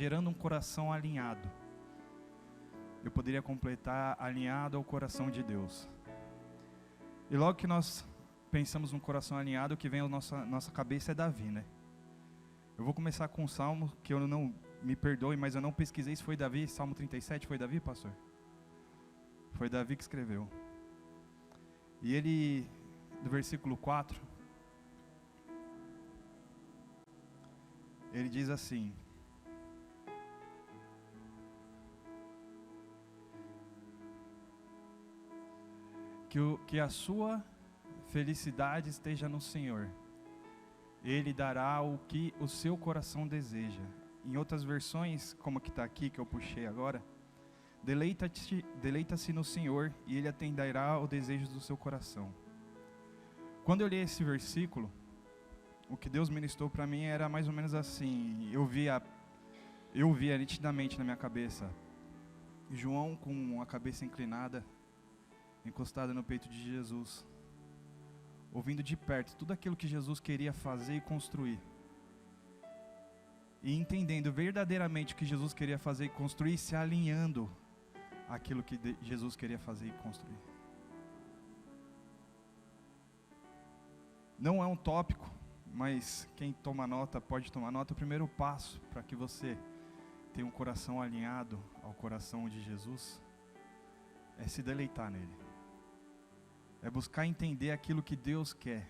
gerando um coração alinhado. Eu poderia completar alinhado ao coração de Deus. E logo que nós pensamos num coração alinhado, o que vem à nossa cabeça é Davi, né? Eu vou começar com um salmo que eu não, me perdoe, mas eu não pesquisei se foi Davi. Salmo 37, foi Davi, pastor? Foi Davi que escreveu. E ele, do versículo 4, ele diz assim: que a sua felicidade esteja no Senhor. Ele dará o que o seu coração deseja. Em outras versões, como que está aqui, que eu puxei agora, deleita-se no Senhor e Ele atenderá o desejo do seu coração. Quando eu li esse versículo, o que Deus ministrou para mim era mais ou menos assim. Eu via nitidamente na minha cabeça João com a cabeça inclinada, encostada no peito de Jesus, ouvindo de perto tudo aquilo que Jesus queria fazer e construir, e entendendo verdadeiramente o que Jesus queria fazer e construir, se alinhando àquilo que Jesus queria fazer e construir. Não é um tópico, mas quem toma nota pode tomar nota. O primeiro passo para que você tenha um coração alinhado ao coração de Jesus é se deleitar nele. É buscar entender aquilo que Deus quer.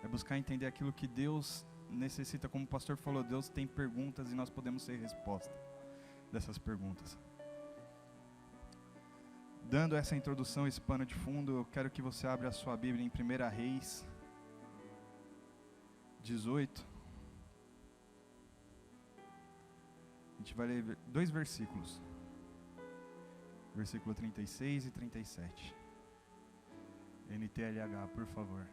É buscar entender aquilo que Deus necessita. Como o pastor falou, Deus tem perguntas e nós podemos ser resposta dessas perguntas. Dando essa introdução, esse pano de fundo, eu quero que você abra a sua Bíblia em 1 Reis 18. A gente vai ler 2 versículos. Versículo 36 e 37. NTLH, por favor.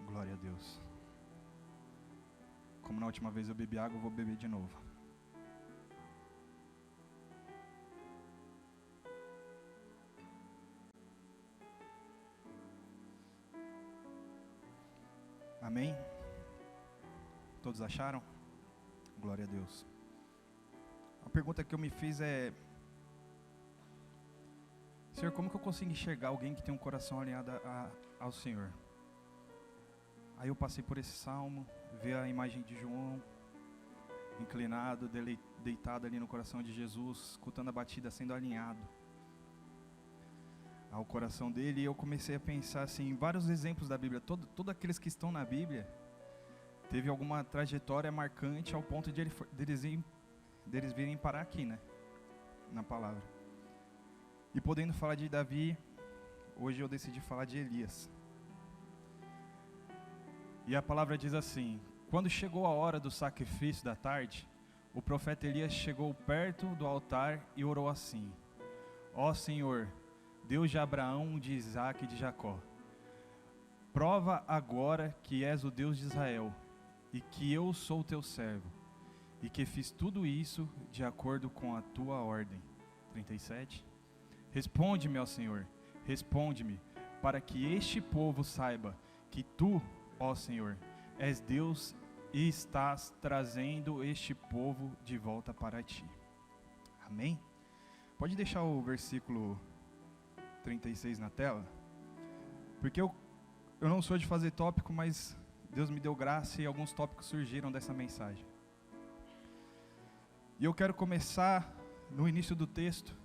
Glória a Deus. Como na última vez eu bebi água, eu vou beber de novo. Amém? Todos acharam? Glória a Deus. A pergunta que eu me fiz é: Senhor, como que eu consigo enxergar alguém que tem um coração alinhado ao Senhor? Aí eu passei por esse salmo, vi a imagem de João, inclinado, deitado ali no coração de Jesus, escutando a batida, sendo alinhado ao coração dele. E eu comecei a pensar assim, em vários exemplos da Bíblia. Todos aqueles que estão na Bíblia, teve alguma trajetória marcante ao ponto de deles virem parar aqui, né? Na palavra. E podendo falar de Davi, hoje eu decidi falar de Elias. E a palavra diz assim: quando chegou a hora do sacrifício da tarde, o profeta Elias chegou perto do altar e orou assim: ó Senhor, Deus de Abraão, de Isaque e de Jacó, prova agora que és o Deus de Israel, e que eu sou teu servo, e que fiz tudo isso de acordo com a tua ordem. 37. Responde-me, ó Senhor, responde-me, para que este povo saiba que tu, ó Senhor, és Deus e estás trazendo este povo de volta para ti. Amém? Pode deixar o versículo 36 na tela? Porque eu não sou de fazer tópico, mas Deus me deu graça e alguns tópicos surgiram dessa mensagem. E eu quero começar no início do texto,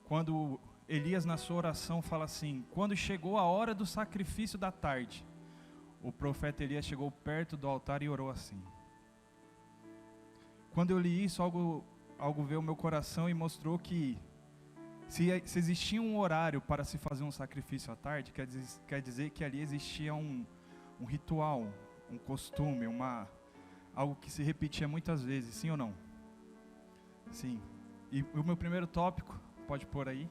quando Elias na sua oração fala assim: quando chegou a hora do sacrifício da tarde, o profeta Elias chegou perto do altar e orou assim. Quando eu li isso, algo veio ao meu coração e mostrou que se existia um horário para se fazer um sacrifício à tarde, quer dizer que ali existia um ritual, um costume, algo que se repetia muitas vezes, sim ou não? Sim. E o meu primeiro tópico, pode pôr aí: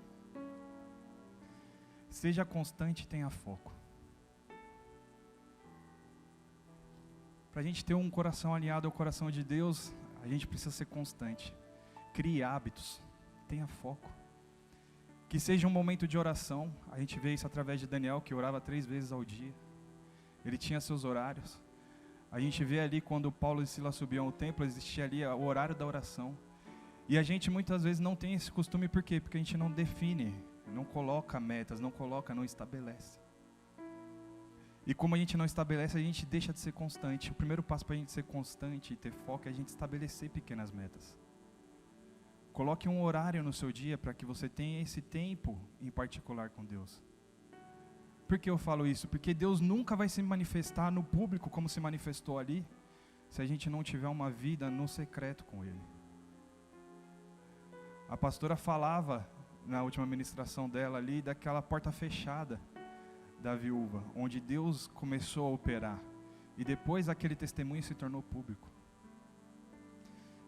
seja constante e tenha foco. Para a gente ter um coração alinhado ao coração de Deus, a gente precisa ser constante. Crie hábitos, tenha foco. Que seja um momento de oração. A gente vê isso através de Daniel, que orava 3 vezes ao dia. Ele tinha seus horários. A gente vê ali quando Paulo e Silas subiam ao templo, existia ali o horário da oração. E a gente muitas vezes não tem esse costume, por quê? Porque a gente não define, não coloca metas, não estabelece. E como a gente não estabelece, a gente deixa de ser constante. O primeiro passo para a gente ser constante e ter foco é a gente estabelecer pequenas metas. Coloque um horário no seu dia para que você tenha esse tempo em particular com Deus. Por que eu falo isso? Porque Deus nunca vai se manifestar no público como se manifestou ali, se a gente não tiver uma vida no secreto com Ele. A pastora falava na última ministração dela ali daquela porta fechada da viúva, onde Deus começou a operar, e depois aquele testemunho se tornou público.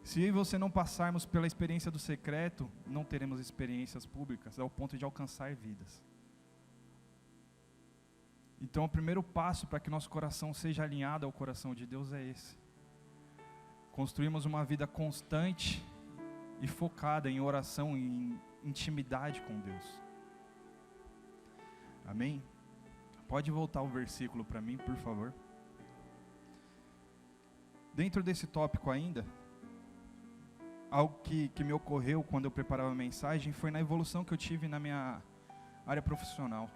Se eu e você não passarmos pela experiência do secreto, não teremos experiências públicas, ao ponto de alcançar vidas. Então o primeiro passo para que nosso coração seja alinhado ao coração de Deus é esse: construirmos uma vida constante e focada em oração, em intimidade com Deus. Amém? Pode voltar o versículo para mim, por favor. Dentro desse tópico ainda, algo que me ocorreu quando eu preparava a mensagem foi na evolução que eu tive na minha área profissional.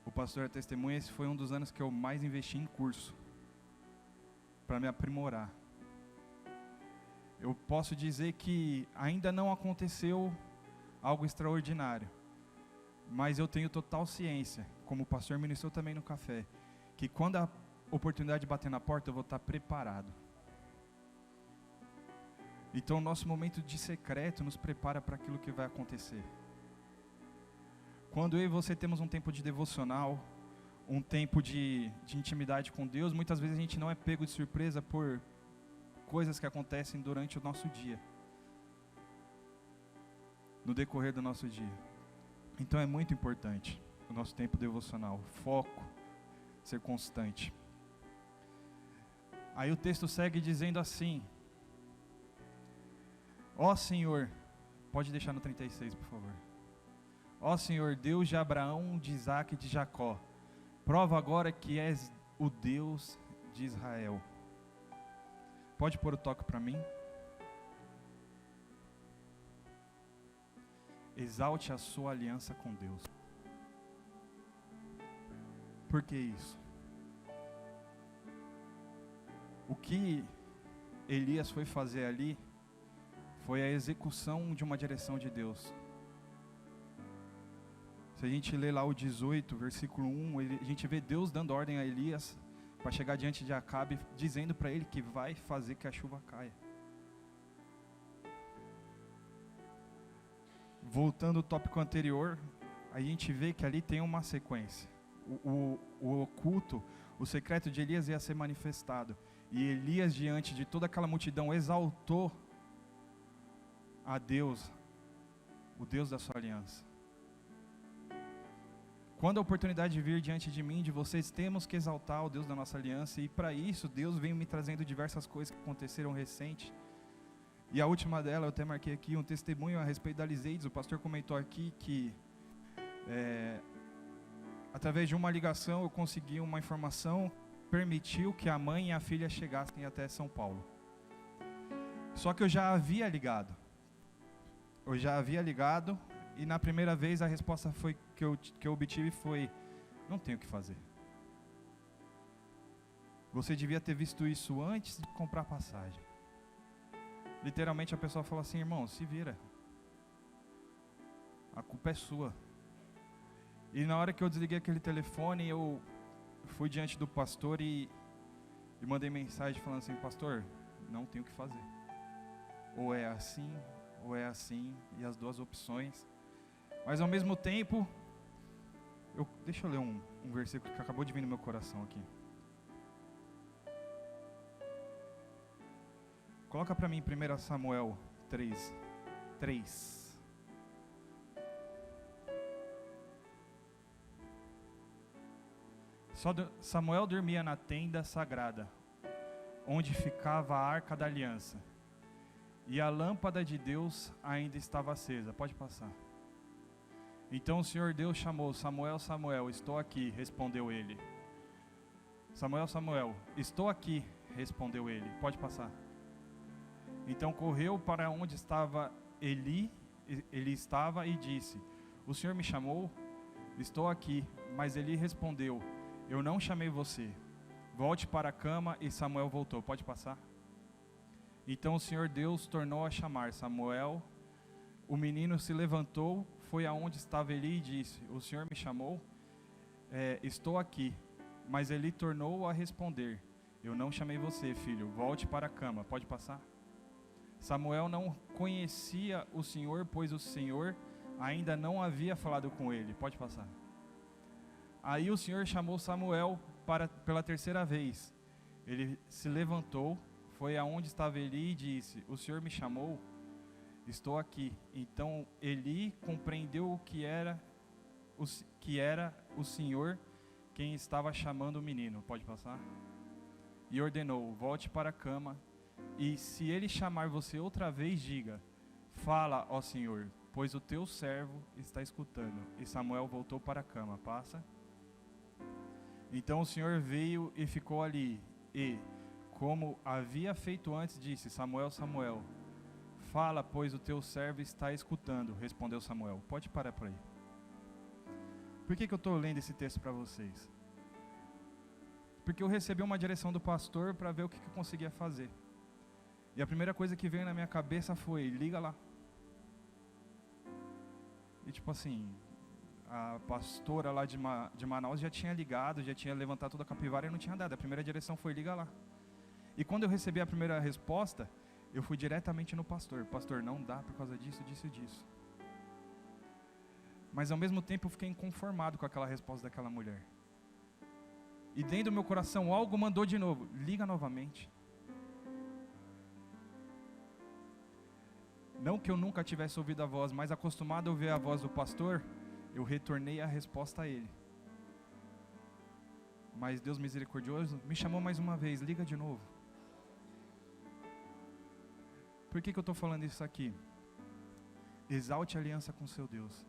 O pastor é testemunha, esse foi um dos anos que eu mais investi em curso, para me aprimorar. Eu posso dizer que ainda não aconteceu algo extraordinário, mas eu tenho total ciência, como o pastor ministrou também no café, que quando a oportunidade bater na porta, eu vou estar preparado. Então o nosso momento de secreto nos prepara para aquilo que vai acontecer. Quando eu e você temos um tempo de devocional, um tempo de intimidade com Deus, muitas vezes a gente não é pego de surpresa por coisas que acontecem durante o nosso dia, no decorrer do nosso dia. Então é muito importante o nosso tempo devocional, foco, ser constante. Aí o texto segue dizendo assim: ó Senhor, pode deixar no 36, por favor. Ó Senhor, Deus de Abraão, de Isaque e de Jacó, prova agora que és o Deus de Israel. Pode pôr o toque para mim? Exalte a sua aliança com Deus. Por que isso? O que Elias foi fazer ali foi a execução de uma direção de Deus. Se a gente ler lá o 18, versículo 1, a gente vê Deus dando ordem a Elias para chegar diante de Acabe, dizendo para ele que vai fazer que a chuva caia. Voltando ao tópico anterior, a gente vê que ali tem uma sequência. O oculto, o secreto de Elias ia ser manifestado. E Elias, diante de toda aquela multidão, exaltou a Deus, o Deus da sua aliança. Quando a oportunidade vir diante de mim, de vocês, temos que exaltar o Deus da nossa aliança. E para isso, Deus vem me trazendo diversas coisas que aconteceram recente. E a última dela, eu até marquei aqui um testemunho a respeito da Liseides. O pastor comentou aqui que através de uma ligação eu consegui uma informação, permitiu que a mãe e a filha chegassem até São Paulo. Só que eu já havia ligado. E na primeira vez a resposta que eu obtive foi: não tenho o que fazer. Você devia ter visto isso antes de comprar passagem. Literalmente a pessoa falou assim: irmão, se vira, a culpa é sua. E na hora que eu desliguei aquele telefone, eu fui diante do pastor e mandei mensagem falando assim: pastor, não tenho o que fazer, ou é assim, e as duas opções. Mas ao mesmo tempo, deixa eu ler um versículo que acabou de vir no meu coração aqui. Coloca para mim 1 Samuel 3. Samuel dormia na tenda sagrada, onde ficava a arca da aliança, e a lâmpada de Deus ainda estava acesa. Pode passar. Então o Senhor Deus chamou: Samuel, Samuel, estou aqui, respondeu ele. Samuel, Samuel, estou aqui, respondeu ele. Pode passar. Então correu para onde estava ele estava e disse: o Senhor me chamou? Estou aqui. Mas Eli respondeu: eu não chamei você. Volte para a cama. E Samuel voltou. Pode passar. Então o Senhor Deus tornou a chamar Samuel. O menino se levantou, foi aonde estava Eli e disse: o Senhor me chamou? Estou aqui. Mas Eli tornou a responder: eu não chamei você, filho. Volte para a cama. Pode passar. Samuel não conhecia o Senhor, pois o Senhor ainda não havia falado com ele. Pode passar. Aí o Senhor chamou Samuel pela terceira vez. Ele se levantou, foi aonde estava Eli e disse: o Senhor me chamou? Estou aqui. Então Eli compreendeu que era o Senhor quem estava chamando o menino. Pode passar. E ordenou: volte para a cama. E se ele chamar você outra vez, diga: fala, ó Senhor, pois o teu servo está escutando. E Samuel voltou para a cama. Passa. Então o Senhor veio e ficou ali. E, como havia feito antes, disse: Samuel, Samuel. Fala, pois o teu servo está escutando. Respondeu Samuel. Pode parar por aí. Por que eu estou lendo esse texto para vocês? Porque eu recebi uma direção do pastor para ver o que eu conseguia fazer. E a primeira coisa que veio na minha cabeça foi: liga lá. E tipo assim, a pastora lá de Manaus já tinha ligado, já tinha levantado toda a capivara e não tinha dado. A primeira direção foi: liga lá. E quando eu recebi a primeira resposta, eu fui diretamente no pastor: pastor, não dá por causa disso, disso e disso. Mas ao mesmo tempo eu fiquei inconformado com aquela resposta daquela mulher. E dentro do meu coração algo mandou de novo: liga novamente. Não que eu nunca tivesse ouvido a voz, mas acostumado a ouvir a voz do pastor, eu retornei a resposta a ele. Mas Deus misericordioso me chamou mais uma vez: liga de novo. Por que eu estou falando isso aqui? Exalte a aliança com seu Deus.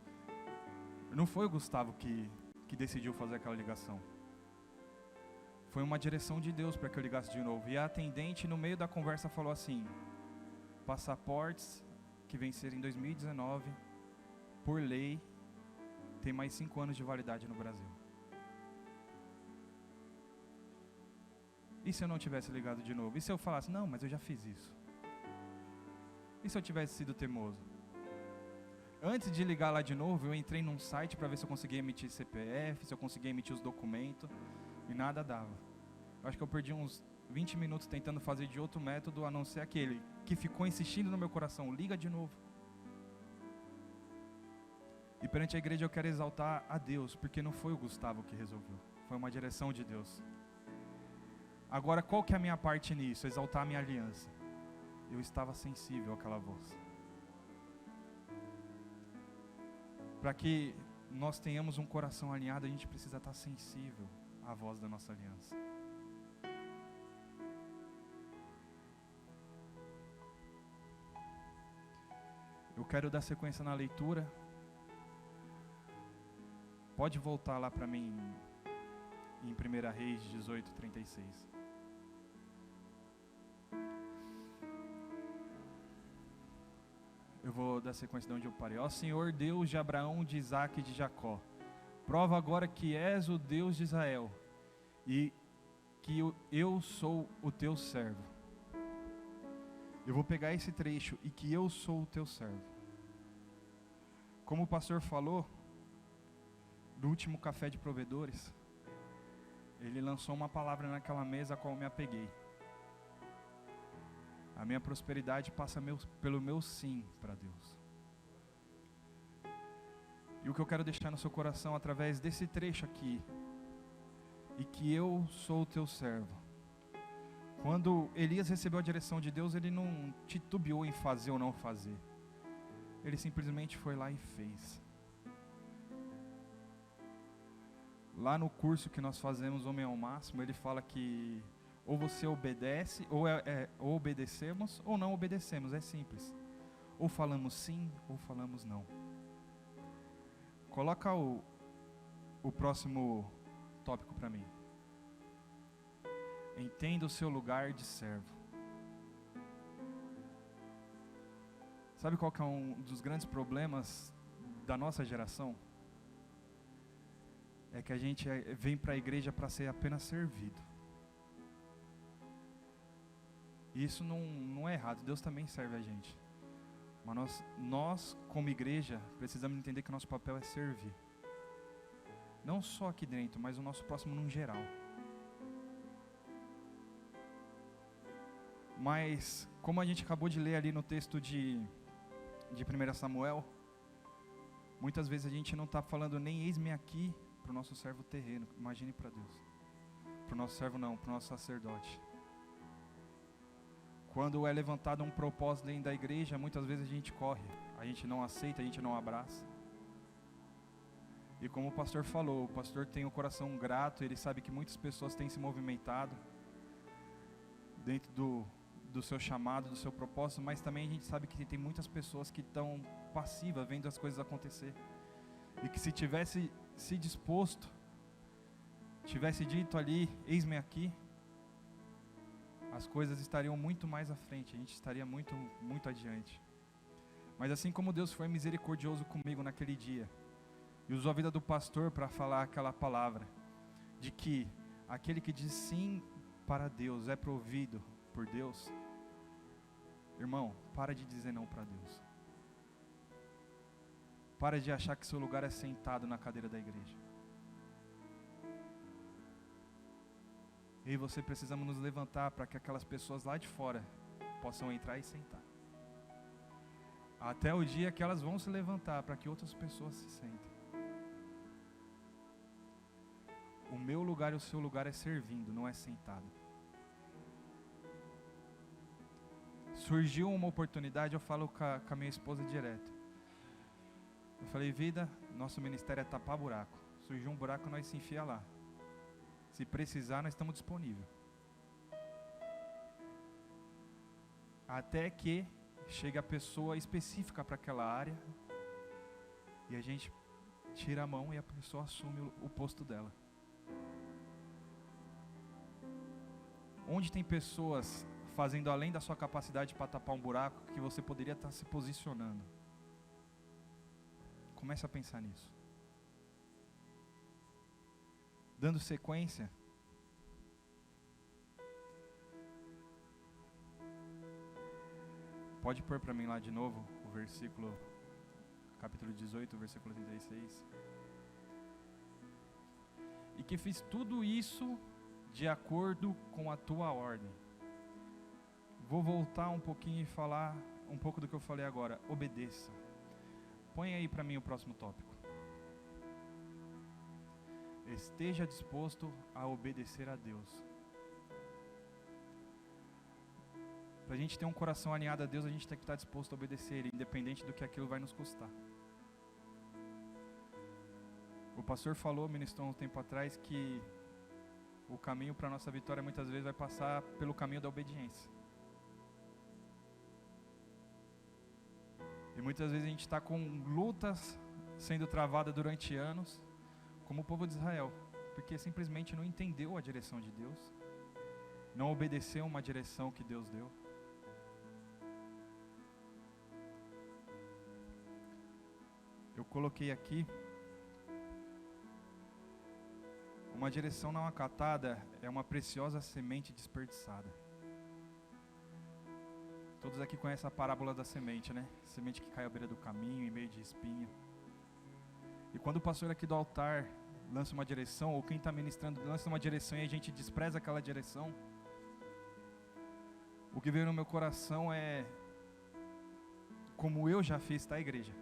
Não foi o Gustavo que decidiu fazer aquela ligação. Foi uma direção de Deus para que eu ligasse de novo. E a atendente no meio da conversa falou assim: passaportes que venceram em 2019, por lei, tem mais 5 anos de validade no Brasil. E se eu não tivesse ligado de novo? E se eu falasse: não, mas eu já fiz isso? E se eu tivesse sido teimoso? Antes de ligar lá de novo, eu entrei num site para ver se eu conseguia emitir CPF, se eu conseguia emitir os documentos, e nada dava. Eu acho que eu perdi uns 20 minutos tentando fazer de outro método, a não ser aquele que ficou insistindo no meu coração: liga de novo. E perante a igreja eu quero exaltar a Deus, porque não foi o Gustavo que resolveu, foi uma direção de Deus. Agora, qual que é a minha parte nisso? Exaltar a minha aliança. Eu estava sensível àquela voz. Para que nós tenhamos um coração alinhado, a gente precisa estar sensível à voz da nossa aliança. Eu quero dar sequência na leitura. Pode voltar lá para mim em 1 Reis 18:36. Eu vou dar sequência de onde eu parei. Ó Senhor, Deus de Abraão, de Isaque e de Jacó, prova agora que és o Deus de Israel e que eu sou o teu servo. Eu vou pegar esse trecho: e que eu sou o teu servo. Como o pastor falou, no último café de provedores, ele lançou uma palavra naquela mesa a qual eu me apeguei. A minha prosperidade passa pelo meu sim para Deus. E o que eu quero deixar no seu coração através desse trecho aqui: e que eu sou o teu servo. Quando Elias recebeu a direção de Deus, ele não titubeou em fazer ou não fazer. Ele simplesmente foi lá e fez. Lá no curso que nós fazemos, Homem ao Máximo, ele fala que ou você obedece, ou obedecemos, ou não obedecemos. É simples. Ou falamos sim, ou falamos não. Coloca o próximo tópico para mim. Entenda o seu lugar de servo. Sabe qual que é um dos grandes problemas da nossa geração? É que a gente vem para a igreja para ser apenas servido. E isso não é errado, Deus também serve a gente. Mas nós, como igreja, precisamos entender que o nosso papel é servir. Não só aqui dentro, mas o nosso próximo num geral. Mas, como a gente acabou de ler ali no texto de 1 Samuel, muitas vezes a gente não está falando nem eis-me aqui para o nosso servo terreno, imagine para Deus. Para o nosso servo não, para o nosso sacerdote. Quando é levantado um propósito dentro da igreja, muitas vezes a gente corre, a gente não aceita, a gente não abraça. E como o pastor falou, o pastor tem o coração grato, ele sabe que muitas pessoas têm se movimentado dentro do seu chamado, do seu propósito, mas também a gente sabe que tem muitas pessoas que estão passivas, vendo as coisas acontecer. E que se tivesse se disposto, tivesse dito ali, eis-me aqui, as coisas estariam muito mais à frente, a gente estaria muito, muito adiante. Mas assim como Deus foi misericordioso comigo naquele dia, e usou a vida do pastor para falar aquela palavra, de que aquele que diz sim para Deus é provido por Deus, irmão, para de dizer não para Deus. Para de achar que seu lugar é sentado na cadeira da igreja. Eu e você precisamos nos levantar para que aquelas pessoas lá de fora possam entrar e sentar. Até o dia que elas vão se levantar para que outras pessoas se sentem. O meu lugar e o seu lugar é servindo, não é sentado. Surgiu uma oportunidade, eu falo com a minha esposa direto. Eu falei, vida, nosso ministério é tapar buraco. Surgiu um buraco, nós se enfia lá. Se precisar, nós estamos disponíveis. Até que chegue a pessoa específica para aquela área e a gente tira a mão e a pessoa assume o posto dela. Onde tem pessoas fazendo além da sua capacidade para tapar um buraco, que você poderia estar se posicionando. Comece a pensar nisso. Dando sequência, pode pôr para mim lá de novo o versículo, capítulo 18, versículo 36. E que fiz tudo isso de acordo com a tua ordem. Vou voltar um pouquinho e falar um pouco do que eu falei agora. Obedeça. Põe aí para mim o próximo tópico. Esteja disposto a obedecer a Deus. Para a gente ter um coração alinhado a Deus, a gente tem que estar disposto a obedecer Ele, independente do que aquilo vai nos custar. O pastor falou, ministrou um tempo atrás, que o caminho para a nossa vitória muitas vezes vai passar pelo caminho da obediência. E muitas vezes a gente está com lutas sendo travadas durante anos, como o povo de Israel, porque simplesmente não entendeu a direção de Deus, não obedeceu uma direção que Deus deu. Eu coloquei aqui, uma direção não acatada é uma preciosa semente desperdiçada. Todos aqui conhecem a parábola da semente, né? Semente que cai à beira do caminho, em meio de espinho. E quando o pastor aqui do altar lança uma direção, ou quem está ministrando lança uma direção e a gente despreza aquela direção, o que veio no meu coração é, como eu já fiz, tá, igreja?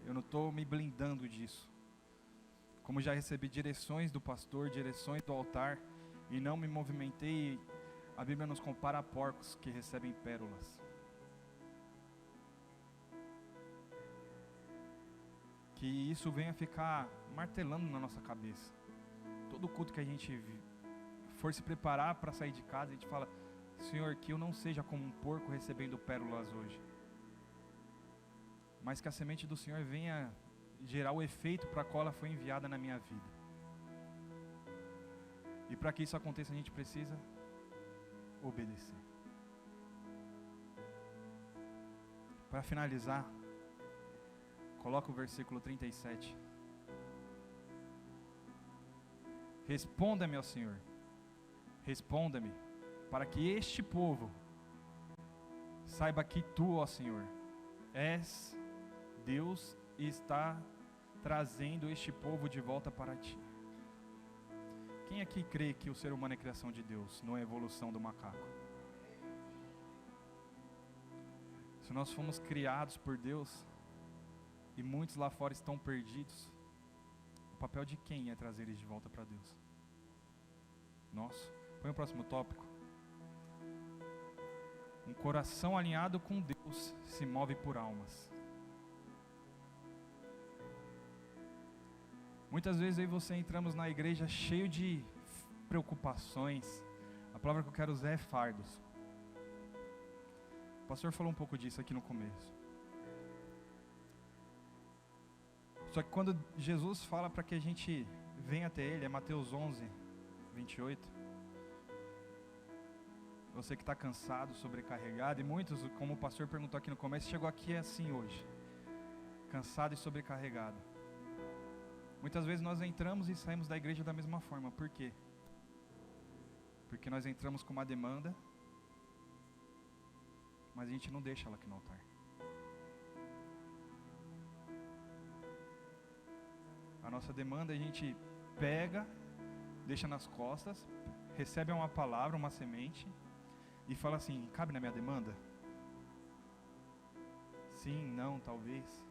Eu não estou me blindando disso. Como já recebi direções do pastor, direções do altar, e não me movimentei, a Bíblia nos compara a porcos que recebem pérolas. Que isso venha ficar martelando na nossa cabeça. Todo culto que a gente for se preparar para sair de casa, a gente fala, Senhor, que eu não seja como um porco recebendo pérolas hoje, mas que a semente do Senhor venha gerar o efeito para a qual ela foi enviada na minha vida. E para que isso aconteça, a gente precisa obedecer. Para finalizar, coloca o versículo 37. Responda-me, ó Senhor, responda-me, para que este povo saiba que Tu, ó Senhor, és Deus e está trazendo este povo de volta para Ti. Quem aqui crê que o ser humano é criação de Deus, não é evolução do macaco? Se nós fomos criados por Deus e muitos lá fora estão perdidos, o papel de quem é trazer eles de volta para Deus? Nosso. Põe o próximo tópico. Um coração alinhado com Deus se move por almas. Muitas vezes eu e você entramos na igreja cheio de preocupações. A palavra que eu quero usar é fardos. O pastor falou um pouco disso aqui no começo. Só que quando Jesus fala para que a gente venha até Ele, é Mateus 11, 28. Você que está cansado, sobrecarregado, e muitos, como o pastor perguntou aqui no começo, chegou aqui assim hoje, cansado e sobrecarregado. Muitas vezes nós entramos e saímos da igreja da mesma forma. Por quê? Porque nós entramos com uma demanda, mas a gente não deixa ela aqui no altar. A nossa demanda a gente pega, deixa nas costas, recebe uma palavra, uma semente, e fala assim: cabe na minha demanda? Sim, não, talvez.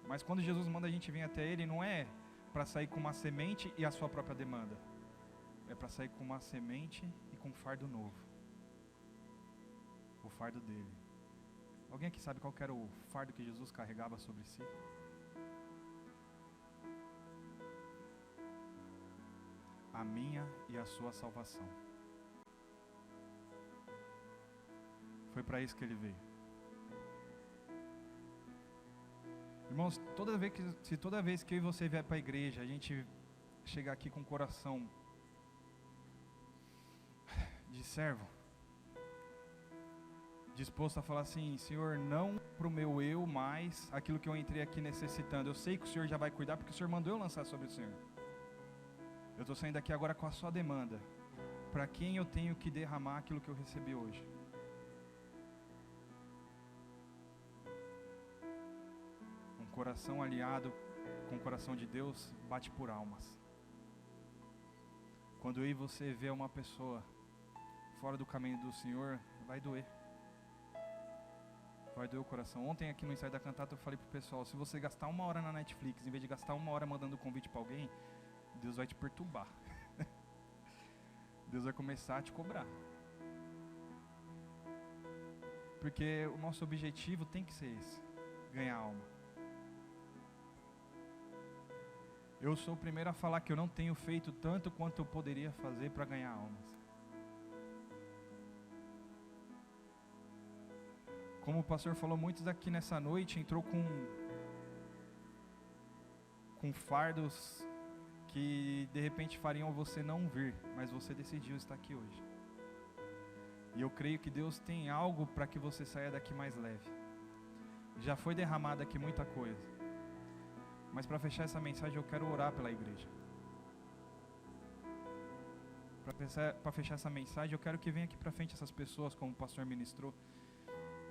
Mas quando Jesus manda a gente vir até Ele, não é para sair com uma semente e a sua própria demanda. É para sair com uma semente e com um fardo novo. O fardo dele. Alguém aqui sabe qual que era o fardo que Jesus carregava sobre si? A minha e a sua salvação. Foi para isso que Ele veio. Irmãos, toda vez que eu e você vier para a igreja, a gente chegar aqui com o coração de servo, disposto a falar assim: Senhor, não para o meu eu, mas aquilo que eu entrei aqui necessitando. Eu sei que o Senhor já vai cuidar, porque o Senhor mandou eu lançar sobre o Senhor. Eu estou saindo daqui agora com a sua demanda. Para quem eu tenho que derramar aquilo que eu recebi hoje? Coração aliado com o coração de Deus bate por almas. Quando eu e você vê uma pessoa fora do caminho do Senhor, vai doer. Vai doer o coração. Ontem aqui no ensaio da cantata eu falei pro pessoal: se você gastar 1 hora na Netflix, em vez de gastar 1 hora mandando convite para alguém, Deus vai te perturbar. Deus vai começar a te cobrar. Porque o nosso objetivo tem que ser esse: ganhar alma. Eu sou o primeiro a falar que eu não tenho feito tanto quanto eu poderia fazer para ganhar almas. Como o pastor falou, muitos aqui nessa noite entrou com fardos que de repente fariam você não vir, mas você decidiu estar aqui hoje. E eu creio que Deus tem algo para que você saia daqui mais leve. Já foi derramada aqui muita coisa. Mas para fechar essa mensagem, eu quero orar pela igreja. Para fechar essa mensagem, eu quero que venha aqui para frente essas pessoas, como o pastor ministrou,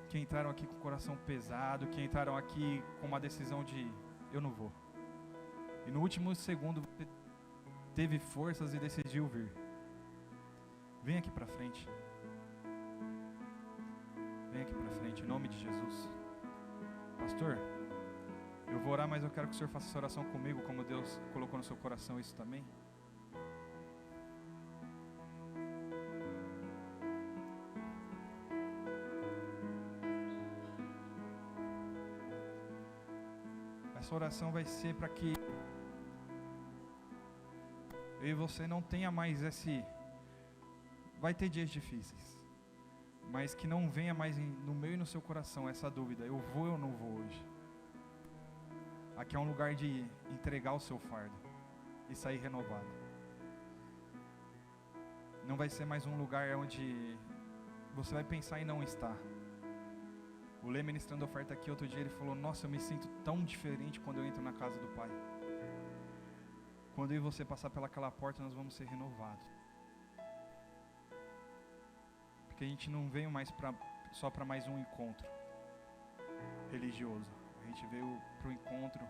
que entraram aqui com o coração pesado, que entraram aqui com uma decisão de: eu não vou. E no último segundo você teve forças e decidiu vir. Vem aqui para frente. Vem aqui para frente, em nome de Jesus. Pastor, eu vou orar, mas eu quero que o Senhor faça essa oração comigo, como Deus colocou no seu coração isso também. Essa oração vai ser para que eu e você não tenha mais esse... Vai ter dias difíceis, mas que não venha mais no meio e no seu coração essa dúvida: eu vou ou eu não vou hoje? Aqui é um lugar de entregar o seu fardo e sair renovado. Não vai ser mais um lugar onde você vai pensar em não estar. O Lê ministrando a oferta aqui outro dia, ele falou: nossa, eu me sinto tão diferente quando eu entro na casa do Pai. Quando eu e você passar pelaquela porta, nós vamos ser renovados. Porque a gente não veio mais só para mais um encontro religioso. A gente veio para o encontro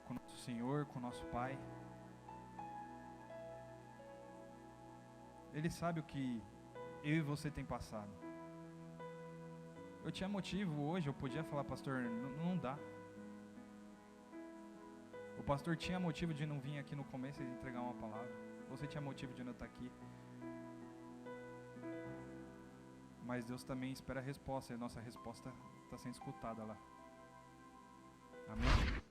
com o nosso Senhor, com o nosso Pai. Ele sabe o que eu e você tem passado. Eu tinha motivo hoje, eu podia falar: pastor, não dá. O pastor tinha motivo de não vir aqui no começo e entregar uma palavra. Você tinha motivo de não estar aqui. Mas Deus também espera a resposta, e a nossa resposta está sendo escutada lá. Amém?